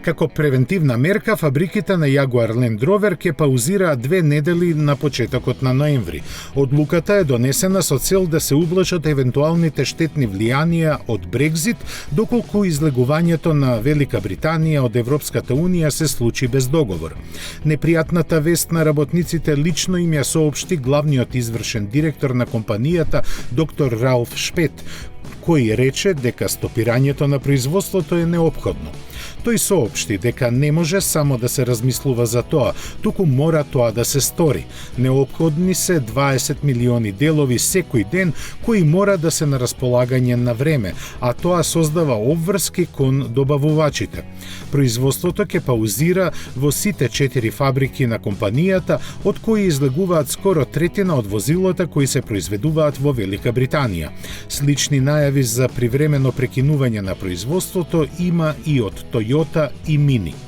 Како превентивна мерка, фабриките на Jaguar Land Rover ќе паузираат 2 недели на почетокот на ноември. Одлуката е донесена со цел да се ублажат евентуалните штетни влијанија од Брекзит, доколку излегувањето на Велика Британија од Европската Унија се случи без договор. Непријатната вест на работниците лично им ја соопшти главниот извршен директор на компанијата, доктор Ралф Шпет, кој рече дека стопирањето на производството е неопходно. Тој соопшти дека не може само да се размислува за тоа, туку мора тоа да се стори. Неопходни се 20 милиони делови секој ден кои мора да се на располагање на време, а тоа создава обврски кон добавувачите. Производството ќе паузира во сите 4 фабрики на компанијата, од кои излегуваат скоро третина од возилата кои се произведуваат во Велика Британија. Слични најави за привремено прекинување на производството има и од Toyota и Mini.